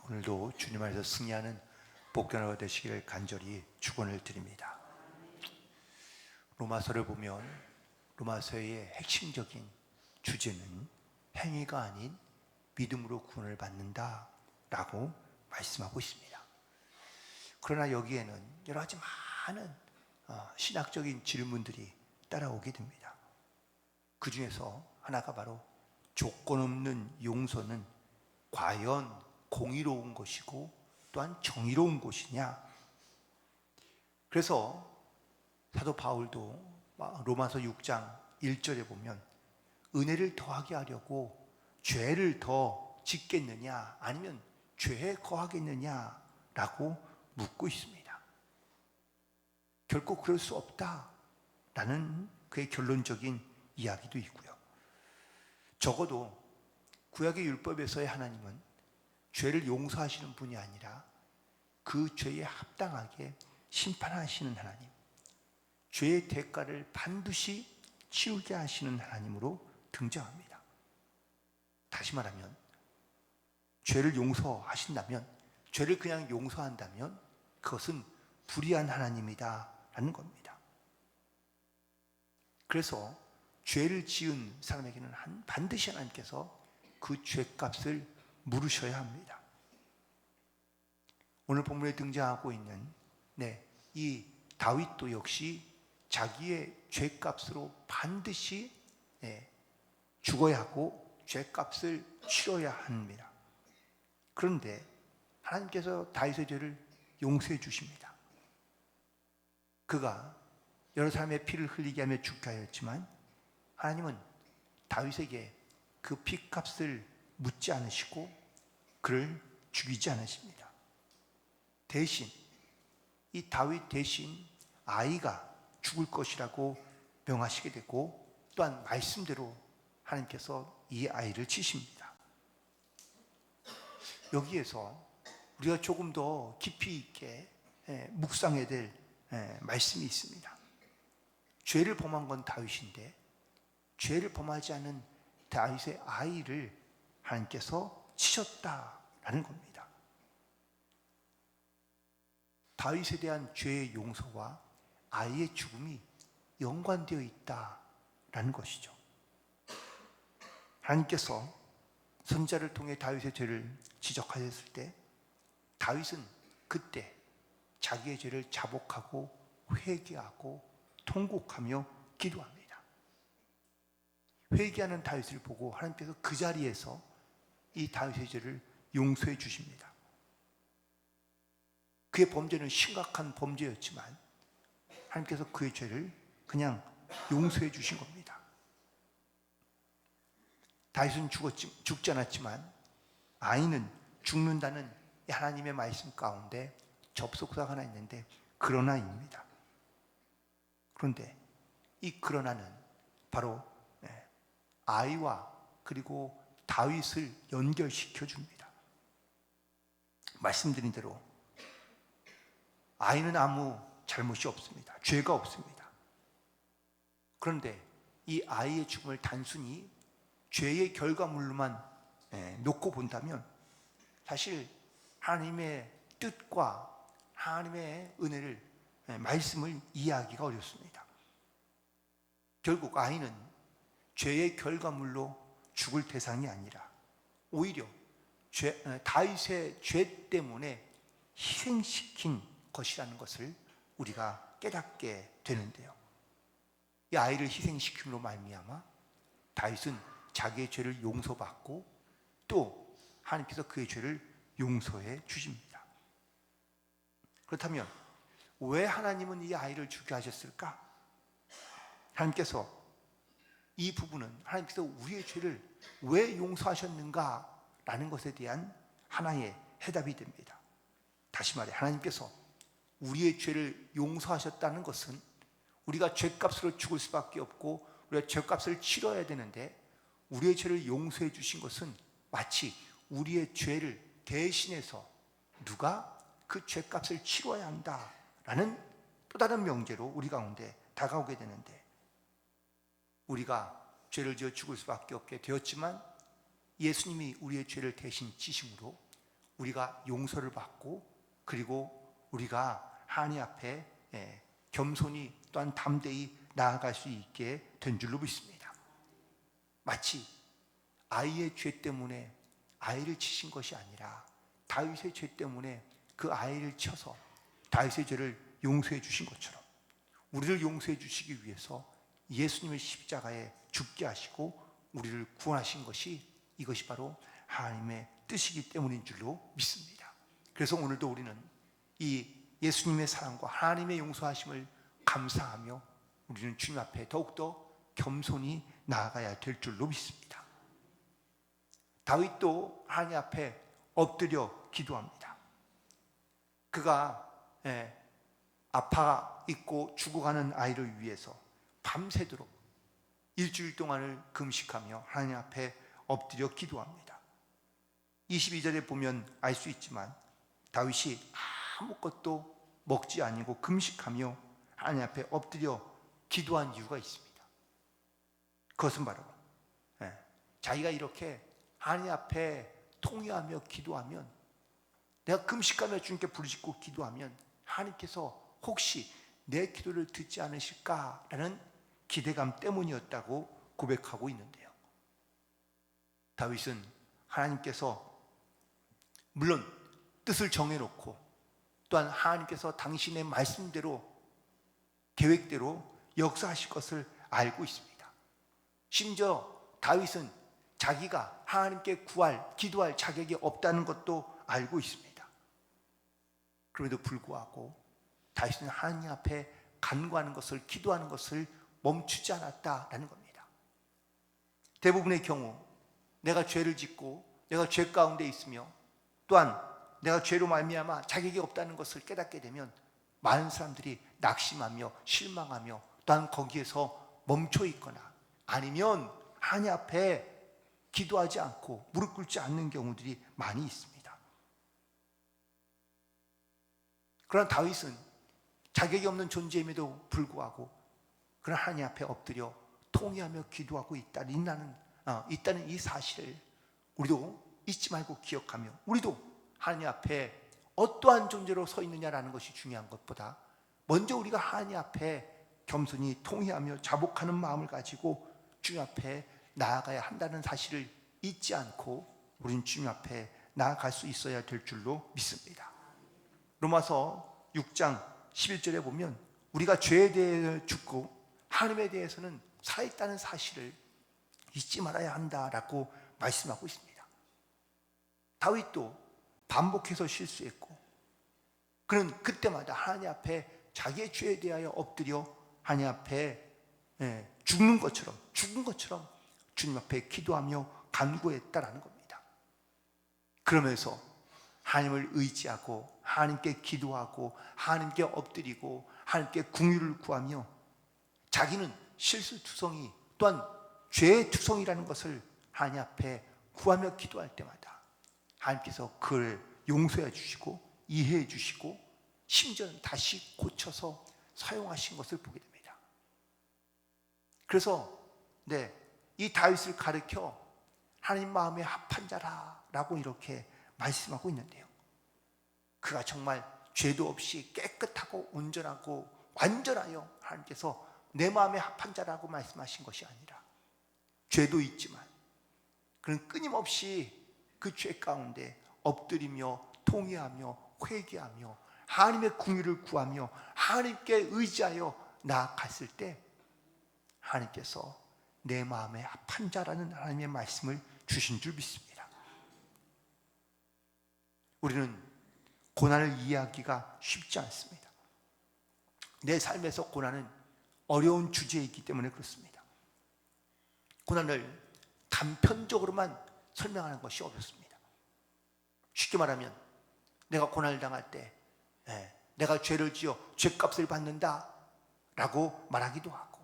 오늘도 주님 안에서 승리하는 복된 하루가 되시기를 간절히 축원을 드립니다. 로마서를 보면 로마서의 핵심적인 주제는 행위가 아닌 믿음으로 구원을 받는다 라고 말씀하고 있습니다. 그러나 여기에는 여러 가지 많은 신학적인 질문들이 따라오게 됩니다. 그 중에서 하나가 바로 조건 없는 용서는 과연 공의로운 것이고 또한 정의로운 것이냐. 그래서 사도 바울도 로마서 6장 1절에 보면 은혜를 더하게 하려고 죄를 더 짓겠느냐 아니면 죄에 거하겠느냐 라고 묻고 있습니다. 결코 그럴 수 없다라는 그의 결론적인 이야기도 있고요. 적어도 구약의 율법에서의 하나님은 죄를 용서하시는 분이 아니라 그 죄에 합당하게 심판하시는 하나님, 죄의 대가를 반드시 치르게 하시는 하나님으로 등장합니다. 다시 말하면 죄를 용서하신다면, 죄를 그냥 용서한다면 그것은 불의한 하나님이다 라는 겁니다. 그래서 죄를 지은 사람에게는 반드시 하나님께서 그 죄값을 물으셔야 합니다. 오늘 본문에 등장하고 있는 이 다윗도 역시 자기의 죄값으로 반드시 죽어야 하고 죄값을 치러야 합니다. 그런데 하나님께서 다윗의 죄를 용서해 주십니다. 그가 여러 사람의 피를 흘리게 하며 죽게 하였지만 하나님은 다윗에게 그 피값을 묻지 않으시고 그를 죽이지 않으십니다. 대신 이 다윗 대신 아이가 죽을 것이라고 명하시게 되고 또한 말씀대로 하나님께서 이 아이를 치십니다. 여기에서 우리가 조금 더 깊이 있게 묵상해야 될 말씀이 있습니다. 죄를 범한 건 다윗인데 죄를 범하지 않은 다윗의 아이를 하나님께서 치셨다라는 겁니다. 다윗에 대한 죄의 용서와 아이의 죽음이 연관되어 있다라는 것이죠. 하나님께서 선지자를 통해 다윗의 죄를 지적하셨을 때 다윗은 그때 자기의 죄를 자복하고 회개하고 통곡하며 기도합니다. 회개하는 다윗을 보고 하나님께서 그 자리에서 이 다윗의 죄를 용서해 주십니다. 그의 범죄는 심각한 범죄였지만 하나님께서 그의 죄를 그냥 용서해 주신 겁니다. 다윗은 죽지 않았지만 아이는 죽는다는 하나님의 말씀 가운데 접속사가 하나 있는데 그러나입니다. 그런데 이 그러나는 바로 아이와 그리고 다윗을 연결시켜 줍니다. 말씀드린 대로 아이는 아무 잘못이 없습니다. 죄가 없습니다. 그런데 이 아이의 죽음을 단순히 죄의 결과물로만 놓고 본다면 사실 하나님의 뜻과 하나님의 은혜를 말씀을 이해하기가 어렵습니다. 결국 아이는 죄의 결과물로 죽을 대상이 아니라 오히려 다윗의 죄 때문에 희생시킨 것이라는 것을 우리가 깨닫게 되는데요. 이 아이를 희생시킴으로 말미암아 다윗은 자기의 죄를 용서받고 또 하나님께서 그의 죄를 용서해 주십니다. 그렇다면 왜 하나님은 이 아이를 죽게 하셨을까? 하나님께서 이 부분은 하나님께서 우리의 죄를 왜 용서하셨는가 라는 것에 대한 하나의 해답이 됩니다. 다시 말해 하나님께서 우리의 죄를 용서하셨다는 것은 우리가 죄값으로 죽을 수밖에 없고 우리가 죄값을 치러야 되는데 우리의 죄를 용서해 주신 것은 마치 우리의 죄를 대신해서 누가 그 죄값을 치러야 한다라는 또 다른 명제로 우리 가운데 다가오게 되는데 우리가 죄를 지어 죽을 수밖에 없게 되었지만 예수님이 우리의 죄를 대신 지심으로 우리가 용서를 받고 그리고 우리가 하나님 앞에 겸손히 또한 담대히 나아갈 수 있게 된 줄로 믿습니다. 마치 아이의 죄 때문에 아이를 치신 것이 아니라 다윗의 죄 때문에 그 아이를 쳐서 다윗의 죄를 용서해 주신 것처럼 우리를 용서해 주시기 위해서 예수님의 십자가에 죽게 하시고 우리를 구원하신 것이, 이것이 바로 하나님의 뜻이기 때문인 줄로 믿습니다. 그래서 오늘도 우리는 이 예수님의 사랑과 하나님의 용서하심을 감사하며 우리는 주님 앞에 더욱더 겸손히 나아가야 될 줄로 믿습니다. 다윗도 하나님 앞에 엎드려 기도합니다. 그가 아파 있고 죽어가는 아이를 위해서 밤새도록 일주일 동안을 금식하며 하나님 앞에 엎드려 기도합니다. 22절에 보면 알 수 있지만 다윗이 아무것도 먹지 아니고 금식하며 하나님 앞에 엎드려 기도한 이유가 있습니다. 그것은 바로 자기가 이렇게 하나님 앞에 통회하며 기도하면, 내가 금식하며 주님께 부르짖고 기도하면 하나님께서 혹시 내 기도를 듣지 않으실까라는 기대감 때문이었다고 고백하고 있는데요. 다윗은 하나님께서 물론 뜻을 정해놓고 또한 하나님께서 당신의 말씀대로 계획대로 역사하실 것을 알고 있습니다. 심지어 다윗은 자기가 하나님께 기도할 자격이 없다는 것도 알고 있습니다. 그럼에도 불구하고 다윗은 하나님 앞에 간구하는 것을, 기도하는 것을 멈추지 않았다라는 겁니다. 대부분의 경우 내가 죄를 짓고 내가 죄 가운데 있으며 또한 내가 죄로 말미암아 자격이 없다는 것을 깨닫게 되면 많은 사람들이 낙심하며 실망하며 또한 거기에서 멈춰 있거나 아니면 하나님 앞에 기도하지 않고 무릎 꿇지 않는 경우들이 많이 있습니다. 그러나 다윗은 자격이 없는 존재임에도 불구하고 그런 하나님 앞에 엎드려 통회하며 기도하고 있다는 이 사실을 우리도 잊지 말고 기억하며, 우리도 하나님 앞에 어떠한 존재로 서 있느냐라는 것이 중요한 것보다 먼저 우리가 하나님 앞에 겸손히 통회하며 자복하는 마음을 가지고 주님 앞에 나아가야 한다는 사실을 잊지 않고 우리는 주님 앞에 나아갈 수 있어야 될 줄로 믿습니다. 로마서 6장 11절에 보면 우리가 죄에 대해 죽고 하나님에 대해서는 살아있다는 사실을 잊지 말아야 한다라고 말씀하고 있습니다. 다윗도 반복해서 실수했고 그는 그때마다 하나님 앞에 자기의 죄에 대하여 엎드려 하나님 앞에 죽은 것처럼 주님 앞에 기도하며 간구했다라는 겁니다. 그러면서 하나님을 의지하고 하나님께 기도하고 하나님께 엎드리고 하나님께 긍휼을 구하며 자기는 실수투성이 또한 죄의 투성이라는 것을 하나님 앞에 구하며 기도할 때마다 하나님께서 그를 용서해 주시고 이해해 주시고 심지어는 다시 고쳐서 사용하신 것을 보게 됩니다. 그래서 이 다윗을 가르쳐 하나님 마음에 합한 자라라고 이렇게 말씀하고 있는데요. 그가 정말 죄도 없이 깨끗하고 온전하고 완전하여 하나님께서 내 마음에 합한 자라고 말씀하신 것이 아니라 죄도 있지만 그는 끊임없이 그 죄 가운데 엎드리며 통회하며 회개하며 하나님의 긍휼을 구하며 하나님께 의지하여 나아갔을 때 하나님께서 내 마음에 합한 자라는 하나님의 말씀을 주신 줄 믿습니다. 우리는 고난을 이해하기가 쉽지 않습니다. 내 삶에서 고난은 어려운 주제이기 때문에 그렇습니다. 고난을 단편적으로만 설명하는 것이 어렵습니다. 쉽게 말하면 내가 고난을 당할 때 내가 죄를 지어 죄값을 받는다 라고 말하기도 하고,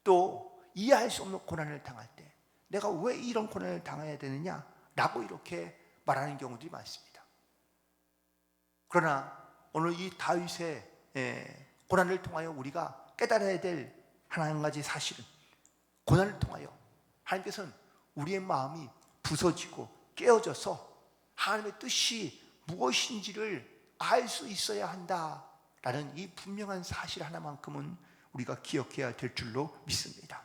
또 이해할 수 없는 고난을 당할 때 내가 왜 이런 고난을 당해야 되느냐 라고 이렇게 말하는 경우들이 많습니다. 그러나 오늘 이 다윗의 고난을 통하여 우리가 깨달아야 될 한 가지 사실은, 고난을 통하여 하나님께서는 우리의 마음이 부서지고 깨어져서 하나님의 뜻이 무엇인지를 알 수 있어야 한다라는 이 분명한 사실 하나만큼은 우리가 기억해야 될 줄로 믿습니다.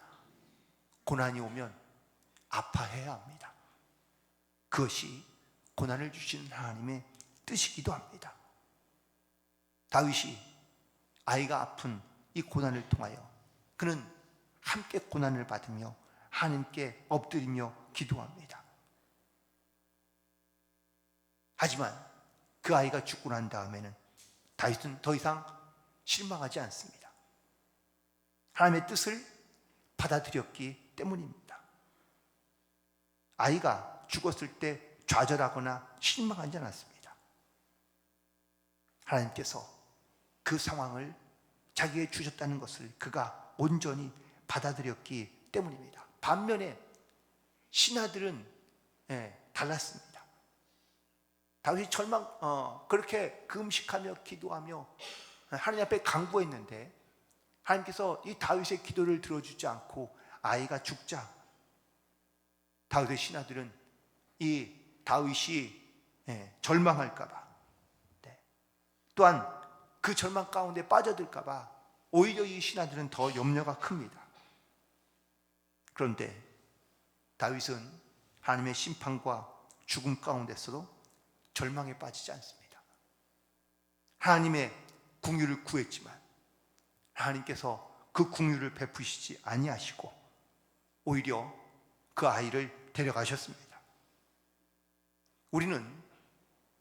고난이 오면 아파해야 합니다. 그것이 고난을 주시는 하나님의 뜻이기도 합니다. 다윗이 아이가 아픈 이 고난을 통하여 그는 함께 고난을 받으며 하나님께 엎드리며 기도합니다. 하지만 그 아이가 죽고 난 다음에는 다윗은 더 이상 실망하지 않습니다. 하나님의 뜻을 받아들였기 때문입니다. 아이가 죽었을 때 좌절하거나 실망하지 않았습니다. 하나님께서 그 상황을 자기에게 주셨다는 것을 그가 온전히 받아들였기 때문입니다. 반면에 신하들은 달랐습니다. 다윗이 그렇게 금식하며 기도하며 하나님 앞에 간구했는데 하나님께서 이 다윗의 기도를 들어주지 않고 아이가 죽자 다윗의 신하들은 이 다윗이 절망할까 봐, 또한 그 절망 가운데 빠져들까 봐 오히려 이 신하들은 더 염려가 큽니다. 그런데 다윗은 하나님의 심판과 죽음 가운데서도 절망에 빠지지 않습니다. 하나님의 긍휼을 구했지만 하나님께서 그 긍휼을 베푸시지 아니하시고 오히려 그 아이를 데려가셨습니다. 우리는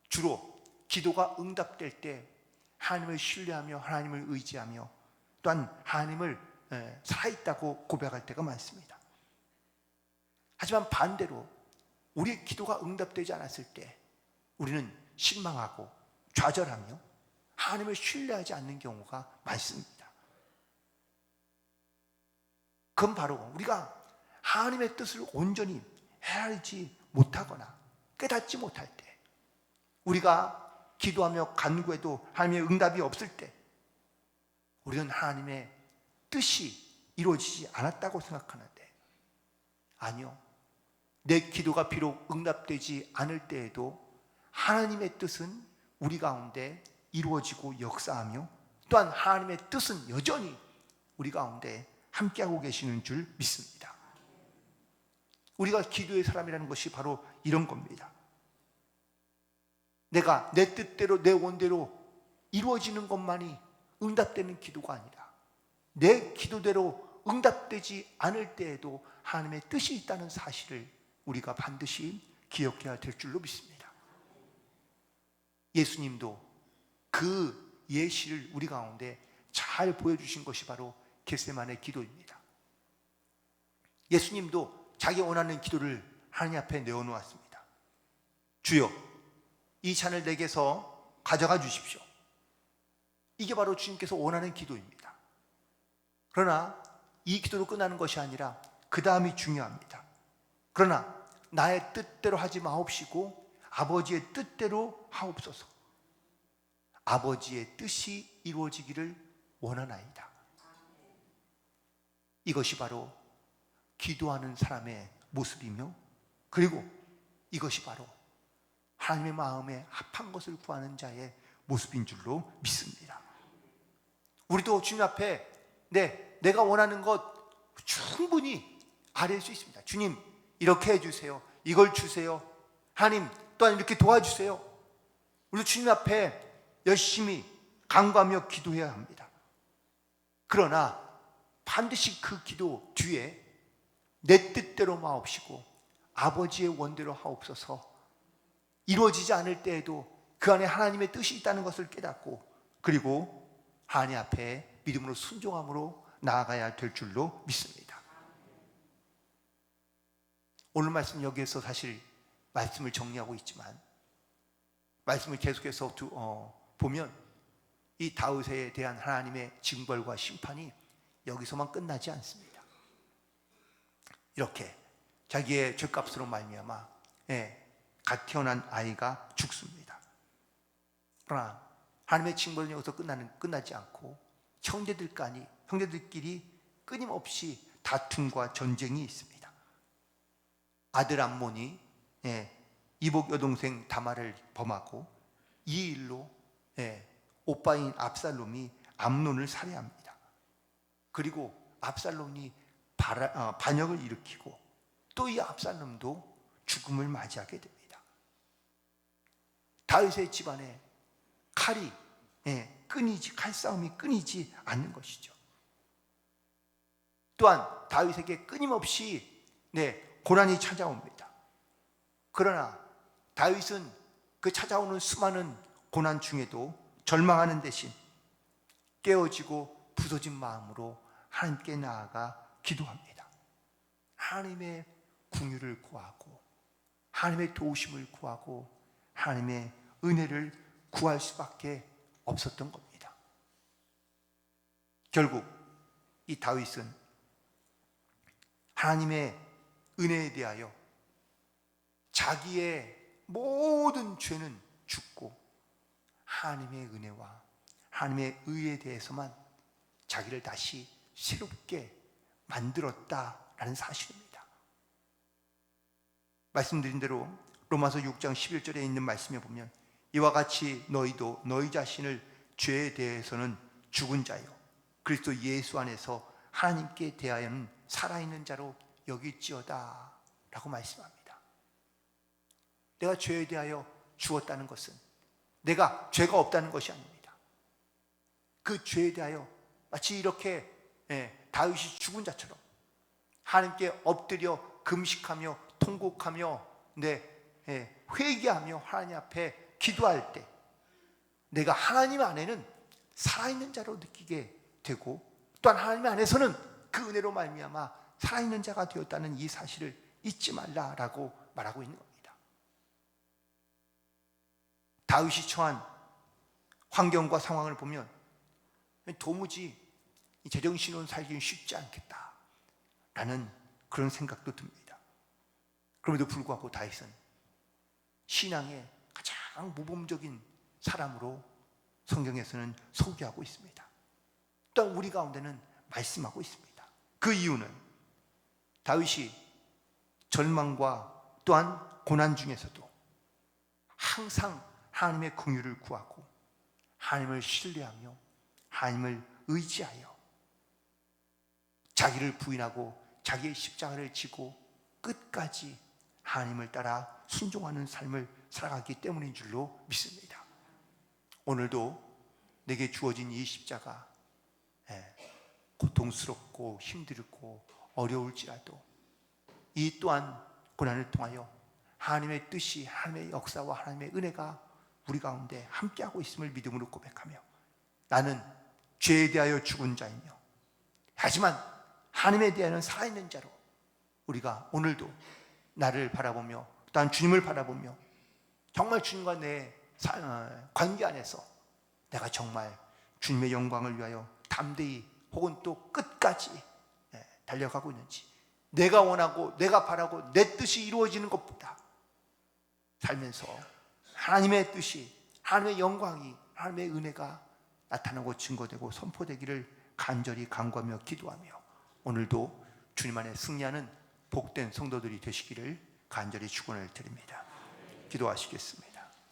주로 기도가 응답될 때 하나님을 신뢰하며 하나님을 의지하며 또한 하나님을 살아있다고 고백할 때가 많습니다. 하지만 반대로 우리의 기도가 응답되지 않았을 때 우리는 실망하고 좌절하며 하나님을 신뢰하지 않는 경우가 많습니다. 그건 바로 우리가 하나님의 뜻을 온전히 헤아리지 못하거나 깨닫지 못할 때, 우리가 기도하며 간구해도 하나님의 응답이 없을 때 우리는 하나님의 뜻이 이루어지지 않았다고 생각하는데, 아니요, 내 기도가 비록 응답되지 않을 때에도 하나님의 뜻은 우리 가운데 이루어지고 역사하며 또한 하나님의 뜻은 여전히 우리 가운데 함께하고 계시는 줄 믿습니다. 우리가 기도의 사람이라는 것이 바로 이런 겁니다. 내가 내 뜻대로 내 원대로 이루어지는 것만이 응답되는 기도가 아니라 내 기도대로 응답되지 않을 때에도 하나님의 뜻이 있다는 사실을 우리가 반드시 기억해야 될 줄로 믿습니다. 예수님도 그 예시를 우리 가운데 잘 보여주신 것이 바로 겟세마네 기도입니다. 예수님도 자기 원하는 기도를 하나님 앞에 내어놓았습니다. 주여, 이 잔을 내게서 가져가 주십시오. 이게 바로 주님께서 원하는 기도입니다. 그러나 이 기도로 끝나는 것이 아니라 그 다음이 중요합니다. 그러나 나의 뜻대로 하지 마옵시고 아버지의 뜻대로 하옵소서. 아버지의 뜻이 이루어지기를 원하나이다. 이것이 바로 기도하는 사람의 모습이며, 그리고 이것이 바로 하나님의 마음에 합한 것을 구하는 자의 모습인 줄로 믿습니다. 우리도 주님 앞에 내가 원하는 것 충분히 아뢰을 수 있습니다. 주님, 이렇게 해주세요. 이걸 주세요. 하나님, 또한 이렇게 도와주세요. 우리 주님 앞에 열심히 간구하며 기도해야 합니다. 그러나 반드시 그 기도 뒤에 내 뜻대로 마옵시고 아버지의 원대로 하옵소서, 이루어지지 않을 때에도 그 안에 하나님의 뜻이 있다는 것을 깨닫고, 그리고 하나님 앞에 믿음으로 순종함으로 나아가야 될 줄로 믿습니다. 오늘 말씀 여기에서 사실 말씀을 정리하고 있지만, 말씀을 계속해서 보면 이 다윗에 대한 하나님의 징벌과 심판이 여기서만 끝나지 않습니다. 이렇게 자기의 죄값으로 말미암아 갓 태어난 아이가 죽습니다. 그러나 하나님의 징벌은 여기서 끝나지 않고 형제들끼리 끊임없이 다툼과 전쟁이 있습니다. 아들 암몬이 이복 여동생 다말을 범하고 이 일로 오빠인 압살롬이 암논을 살해합니다. 그리고 압살롬이 반역을 일으키고 또 이 압살롬도 죽음을 맞이하게 됩니다. 다윗의 집안에 칼이 칼싸움이 끊이지 않는 것이죠. 또한 다윗에게 끊임없이 고난이 찾아옵니다. 그러나 다윗은 그 찾아오는 수많은 고난 중에도 절망하는 대신 깨어지고 부서진 마음으로 하나님께 나아가 기도합니다. 하나님의 긍휼을 구하고 하나님의 도우심을 구하고 하나님의 은혜를 구할 수밖에 없었던 겁니다. 결국 이 다윗은 하나님의 은혜에 대하여 자기의 모든 죄는 죽고 하나님의 은혜와 하나님의 의에 대해서만 자기를 다시 새롭게 만들었다라는 사실입니다. 말씀드린 대로 로마서 6장 11절에 있는 말씀에 보면 이와 같이 너희도 너희 자신을 죄에 대해서는 죽은 자요 그리스도 예수 안에서 하나님께 대하여는 살아있는 자로 여길지어다 라고 말씀합니다. 내가 죄에 대하여 죽었다는 것은 내가 죄가 없다는 것이 아닙니다. 그 죄에 대하여 마치 이렇게 다윗이 죽은 자처럼 하나님께 엎드려 금식하며 통곡하며 회개하며 하나님 앞에 기도할 때 내가 하나님 안에는 살아있는 자로 느끼게 되고 또한 하나님 안에서는 그 은혜로 말미암아 살아있는 자가 되었다는 이 사실을 잊지 말라라고 말하고 있는 겁니다. 다윗이 처한 환경과 상황을 보면 도무지 제정신으로 살기는 쉽지 않겠다라는 그런 생각도 듭니다. 그럼에도 불구하고 다윗은 신앙의 가장 모범적인 사람으로 성경에서는 소개하고 있습니다. 또한 우리 가운데는 말씀하고 있습니다. 그 이유는 다윗이 절망과 또한 고난 중에서도 항상 하나님의 긍휼을 구하고 하나님을 신뢰하며 하나님을 의지하여 자기를 부인하고 자기의 십자가를 지고 끝까지 하나님을 따라 순종하는 삶을 살아가기 때문인 줄로 믿습니다. 오늘도 내게 주어진 이 십자가 고통스럽고 힘들고 어려울지라도 이 또한 고난을 통하여 하나님의 뜻이 하나님의 역사와 하나님의 은혜가 우리 가운데 함께하고 있음을 믿음으로 고백하며 나는 죄에 대하여 죽은 자이며 하지만 하나님에 대하여는 살아있는 자로 우리가 오늘도 나를 바라보며 또한 주님을 바라보며 정말 주님과 내 관계 안에서 내가 정말 주님의 영광을 위하여 담대히 혹은 또 끝까지 달려가고 있는지 내가 원하고 내가 바라고 내 뜻이 이루어지는 것보다 살면서 하나님의 뜻이 하나님의 영광이 하나님의 은혜가 나타나고 증거되고 선포되기를 간절히 간구하며 기도하며 오늘도 주님 안에 승리하는 복된 성도들이 되시기를 간절히 축원을 드립니다. 기도하시겠습니다.